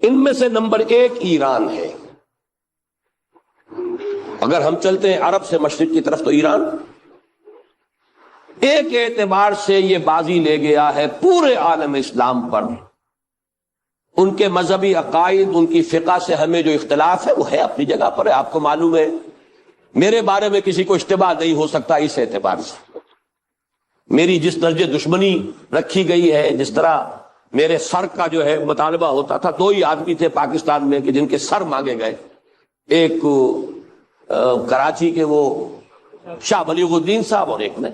ان میں سے نمبر 1 ایران ہے۔ اگر ہم چلتے ہیں عرب سے مشرق کی طرف تو ایران ایک اعتبار سے یہ بازی لے گیا ہے پورے عالم اسلام پر۔ ان کے مذہبی عقائد، ان کی فقہ سے ہمیں جو اختلاف ہے وہ ہے اپنی جگہ پر ہے۔ آپ کو معلوم ہے میرے بارے میں کسی کو اشتباہ نہیں ہو سکتا اس اعتبار سے۔ میری جس درجے دشمنی رکھی گئی ہے، جس طرح میرے سر کا جو ہے مطالبہ ہوتا تھا، 2 ہی آدمی تھے پاکستان میں کہ جن کے سر مانگے گئے، ایک کراچی کے وہ شاہ بلیغ الدین صاحب اور ایک نے۔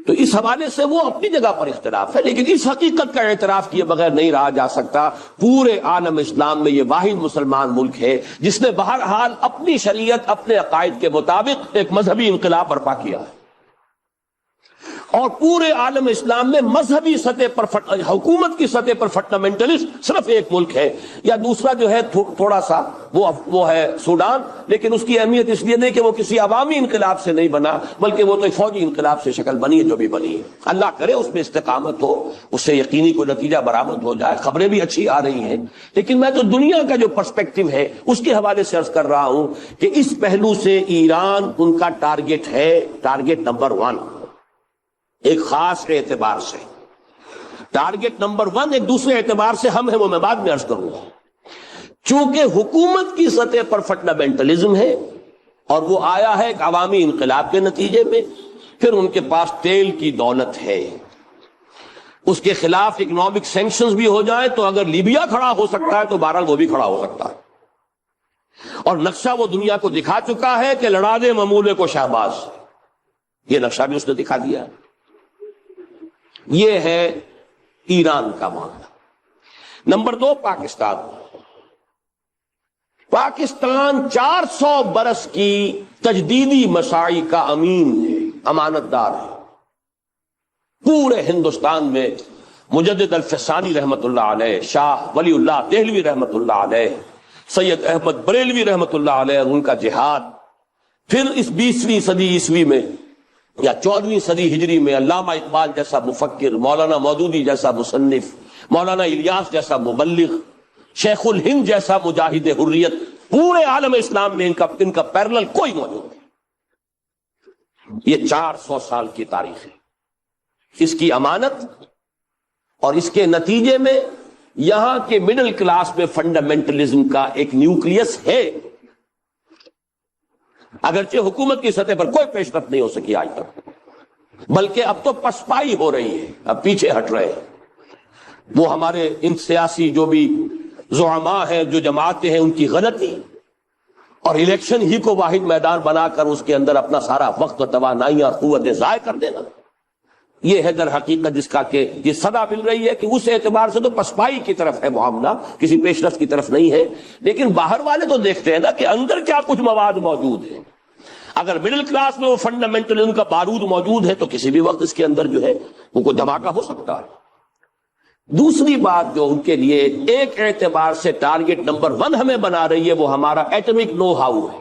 تو اس حوالے سے وہ اپنی جگہ پر اختلاف ہے، لیکن اس حقیقت کا اعتراف کیے بغیر نہیں رہا جا سکتا پورے عالم اسلام میں یہ واحد مسلمان ملک ہے جس نے بہرحال اپنی شریعت، اپنے عقائد کے مطابق ایک مذہبی انقلاب برپا کیا ہے۔ اور پورے عالم اسلام میں مذہبی سطح پر حکومت کی سطح پر فنڈامنٹلسٹ صرف ایک ملک ہے، یا دوسرا جو ہے تھوڑا سا وہ ہے سوڈان، لیکن اس کی اہمیت اس لیے نہیں کہ وہ کسی عوامی انقلاب سے نہیں بنا، بلکہ وہ تو ایک فوجی انقلاب سے شکل بنی ہے جو بھی بنی ہے۔ اللہ کرے اس میں استقامت ہو، اس سے یقینی کوئی نتیجہ برآمد ہو جائے۔ خبریں بھی اچھی آ رہی ہیں، لیکن میں تو دنیا کا جو پرسپیکٹو ہے اس کے حوالے سے عرض کر رہا ہوں کہ اس پہلو سے ایران ان کا ٹارگٹ ہے، ٹارگٹ نمبر 1 ایک خاص اعتبار سے۔ ٹارگٹ نمبر 1 ایک دوسرے اعتبار سے ہم ہیں، وہ میں بعد میں عرض کروں گا۔ چونکہ حکومت کی سطح پر فنڈامنٹلزم ہے اور وہ آیا ہے ایک عوامی انقلاب کے نتیجے میں، پھر ان کے پاس تیل کی دولت ہے، اس کے خلاف اکنامک سینکشنز بھی ہو جائیں تو اگر لیبیا کھڑا ہو سکتا ہے تو بہرحال وہ بھی کھڑا ہو سکتا ہے۔ اور نقشہ وہ دنیا کو دکھا چکا ہے کہ لڑا دے ممولے کو شہباز، یہ نقشہ بھی اس نے دکھا دیا ہے۔ یہ ہے ایران کا معاملہ۔ نمبر 2 پاکستان۔ پاکستان 400 برس کی تجدیدی مساعی کا امین ہے، امانت دار ہے۔ پورے ہندوستان میں مجدد الفسانی رحمت اللہ علیہ، شاہ ولی اللہ دہلوی رحمت اللہ علیہ، سید احمد بریلوی رحمت اللہ علیہ، ان کا جہاد، پھر اس 20ویں صدی عیسوی میں یا 14ویں صدی ہجری میں علامہ اقبال جیسا مفکر، مولانا مودودی جیسا مصنف، مولانا الیاس جیسا مبلغ، شیخ الہند جیسا مجاہد حریت، پورے عالم اسلام میں ان کا پیرلل کوئی موجود نہیں۔ یہ 400 سال کی تاریخ ہے، اس کی امانت اور اس کے نتیجے میں یہاں کے مڈل کلاس میں فنڈامنٹلزم کا ایک نیوکلیس ہے، اگرچہ حکومت کی سطح پر کوئی پیش رفت نہیں ہو سکی آج تک، بلکہ اب تو پسپائی ہو رہی ہے، اب پیچھے ہٹ رہے ہیں۔ وہ ہمارے ان سیاسی جو بھی زعماء ہیں، جو جماعتیں ہیں، ان کی غلطی اور الیکشن ہی کو واحد میدان بنا کر اس کے اندر اپنا سارا وقت و توانائی اور قوتیں ضائع کر دینا، یہ ہے در حقیقت جس کا کہ یہ صدا مل رہی ہے کہ اس اعتبار سے تو پسپائی کی طرف ہے معاملہ، کسی پیش رفت کی طرف نہیں ہے۔ لیکن باہر والے تو دیکھتے ہیں نا کہ اندر کیا کچھ مواد موجود ہے۔ اگر مڈل کلاس میں وہ فنڈامنٹلزم کا بارود موجود ہے تو کسی بھی وقت اس کے اندر جو ہے وہ کوئی دھماکہ ہو سکتا ہے۔ دوسری بات جو ان کے لیے ایک اعتبار سے ٹارگٹ نمبر 1 ہمیں بنا رہی ہے، وہ ہمارا ایٹمک نو ہاؤ ہے۔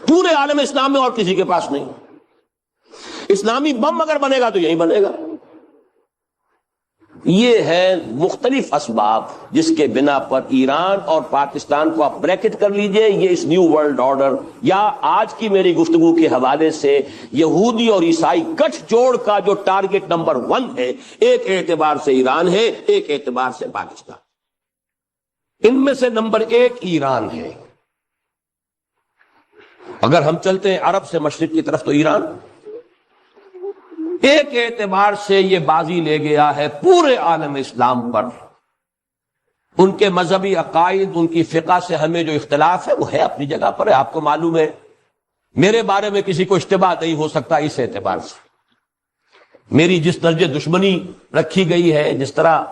پورے عالم اسلام میں اور کسی کے پاس نہیں۔ اسلامی بم اگر بنے گا تو یہی بنے گا۔ یہ ہے مختلف اسباب جس کے بنا پر ایران اور پاکستان کو آپ بریکٹ کر لیجئے، یہ اس نیو ورلڈ آرڈر یا آج کی میری گفتگو کے حوالے سے یہودی اور عیسائی گٹھ جوڑ کا جو ٹارگٹ نمبر 1 ہے، ایک اعتبار سے ایران ہے، ایک اعتبار سے پاکستان۔ ان میں سے نمبر 1 ایران ہے۔ اگر ہم چلتے ہیں عرب سے مشرق کی طرف تو ایران ایک اعتبار سے یہ بازی لے گیا ہے پورے عالم اسلام پر۔ ان کے مذہبی عقائد، ان کی فقہ سے ہمیں جو اختلاف ہے وہ ہے اپنی جگہ پر ہے۔ آپ کو معلوم ہے میرے بارے میں کسی کو اشتباہ نہیں ہو سکتا اس اعتبار سے۔ میری جس درجے دشمنی رکھی گئی ہے، جس طرح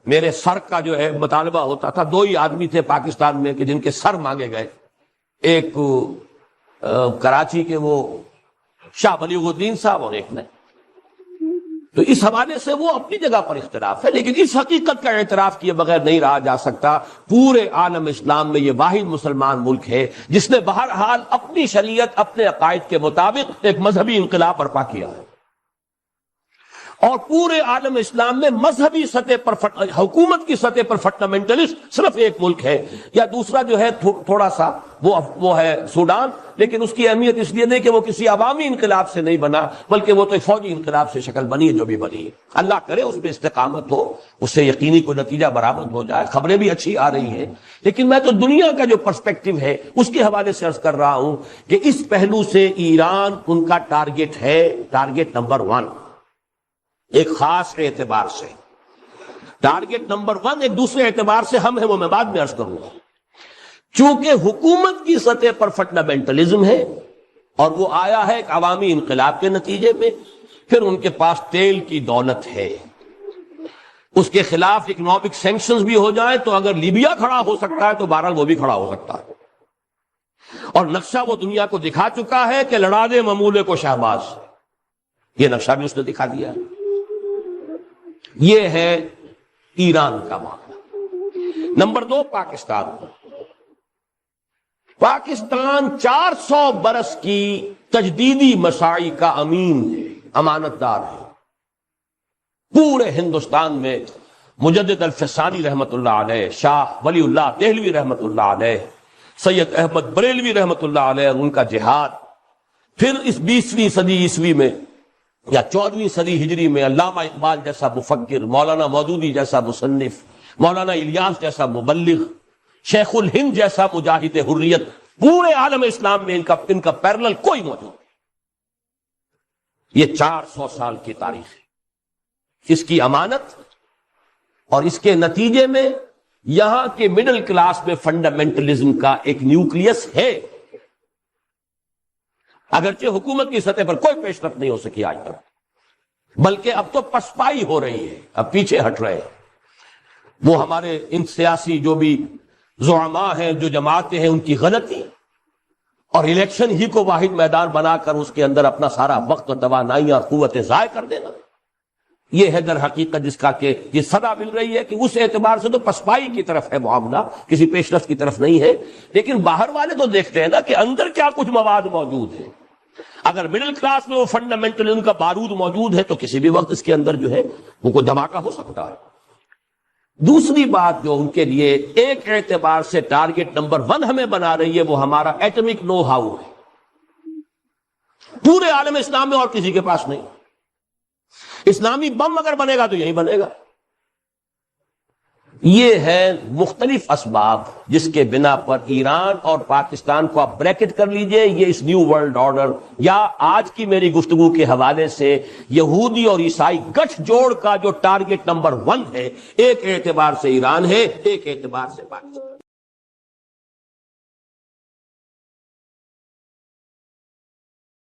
میرے سر کا جو ہے مطالبہ ہوتا تھا، 2 ہی آدمی تھے پاکستان میں کہ جن کے سر مانگے گئے، ایک کراچی کے وہ شاہ بلیغ الدین صاحب اور ایک نے۔ تو اس حوالے سے وہ اپنی جگہ پر اختلاف ہے، لیکن اس حقیقت کا اعتراف کیے بغیر نہیں رہا جا سکتا پورے عالم اسلام میں یہ واحد مسلمان ملک ہے جس نے بہرحال اپنی شریعت، اپنے عقائد کے مطابق ایک مذہبی انقلاب برپا کیا ہے۔ اور پورے عالم اسلام میں مذہبی سطح پر حکومت کی سطح پر فنڈامنٹلسٹ صرف ایک ملک ہے، یا دوسرا جو ہے تھوڑا سا وہ ہے سوڈان، لیکن اس کی اہمیت اس لیے نہیں کہ وہ کسی عوامی انقلاب سے نہیں بنا، بلکہ وہ تو فوجی انقلاب سے شکل بنی ہے جو بھی بنی ہے۔ اللہ کرے اس پہ استقامت ہو، اس سے یقینی کوئی نتیجہ برآمد ہو جائے۔ خبریں بھی اچھی آ رہی ہیں، لیکن میں تو دنیا کا جو پرسپیکٹو ہے اس کے حوالے سے عرض کر رہا ہوں کہ اس پہلو سے ایران ان کا ٹارگٹ ہے، ٹارگٹ نمبر 1 ایک خاص اعتبار سے۔ ٹارگٹ نمبر 1 ایک دوسرے اعتبار سے ہم ہیں، وہ میں بعد میں عرض کروں گا۔ چونکہ حکومت کی سطح پر فنڈامنٹلزم ہے اور وہ آیا ہے ایک عوامی انقلاب کے نتیجے میں، پھر ان کے پاس تیل کی دولت ہے، اس کے خلاف اکنامک سینکشنز بھی ہو جائیں تو اگر لیبیا کھڑا ہو سکتا ہے تو بہرحال وہ بھی کھڑا ہو سکتا ہے، اور نقشہ وہ دنیا کو دکھا چکا ہے کہ لڑا دے ممولے کو شہباز، یہ نقشہ بھی اس نے دکھا دیا ہے۔ یہ ہے ایران کا معاملہ۔ نمبر 2 پاکستان۔ پاکستان 400 برس کی تجدیدی مساعی کا امین ہے، امانت دار ہے۔ پورے ہندوستان میں مجدد الفسانی رحمت اللہ علیہ، شاہ ولی اللہ دہلوی رحمت اللہ علیہ، سید احمد بریلوی رحمت اللہ علیہ اور ان کا جہاد، پھر اس 20ویں صدی عیسوی میں یا 14ویں صدی ہجری میں علامہ اقبال جیسا مفکر، مولانا مودودی جیسا مصنف، مولانا الیاس جیسا مبلغ، شیخ الہند جیسا مجاہد حریت، پورے عالم اسلام میں ان کا پیرلل کوئی موجود نہیں۔ یہ 400 سال کی تاریخ ہے، اس کی امانت، اور اس کے نتیجے میں یہاں کے مڈل کلاس میں فنڈامنٹلزم کا ایک نیوکلیس ہے، اگرچہ حکومت کی سطح پر کوئی پیش رفت نہیں ہو سکی آج تک، بلکہ اب تو پسپائی ہو رہی ہے، اب پیچھے ہٹ رہے ہیں۔ وہ ہمارے ان سیاسی جو بھی زعماء ہیں، جو جماعتیں ہیں، ان کی غلطی اور الیکشن ہی کو واحد میدان بنا کر اس کے اندر اپنا سارا وقت اور توانائی اور قوتیں ضائع کر دینا، یہ ہے در حقیقت جس کا کہ یہ صدا مل رہی ہے کہ اس اعتبار سے تو پسپائی کی طرف ہے معاملہ، کسی پیش رفت کی طرف نہیں ہے۔ لیکن باہر والے تو دیکھتے ہیں نا کہ اندر کیا کچھ مواد موجود ہے۔ اگر مڈل کلاس میں وہ فنڈامنٹلزم کا بارود موجود ہے تو کسی بھی وقت اس کے اندر جو ہے وہ کوئی دھماکہ ہو سکتا ہے۔ دوسری بات جو ان کے لیے ایک اعتبار سے ٹارگٹ نمبر 1 ہمیں بنا رہی ہے، وہ ہمارا ایٹمک نو ہاؤ ہے۔ پورے عالم اسلام میں اور کسی کے پاس نہیں۔ اسلامی بم اگر بنے گا تو یہی بنے گا۔ یہ ہے مختلف اسباب جس کے بنا پر ایران اور پاکستان کو آپ بریکٹ کر لیجئے، یہ اس نیو ورلڈ آرڈر یا آج کی میری گفتگو کے حوالے سے یہودی اور عیسائی گٹھ جوڑ کا جو ٹارگٹ نمبر 1 ہے، ایک اعتبار سے ایران ہے، ایک اعتبار سے پاکستان۔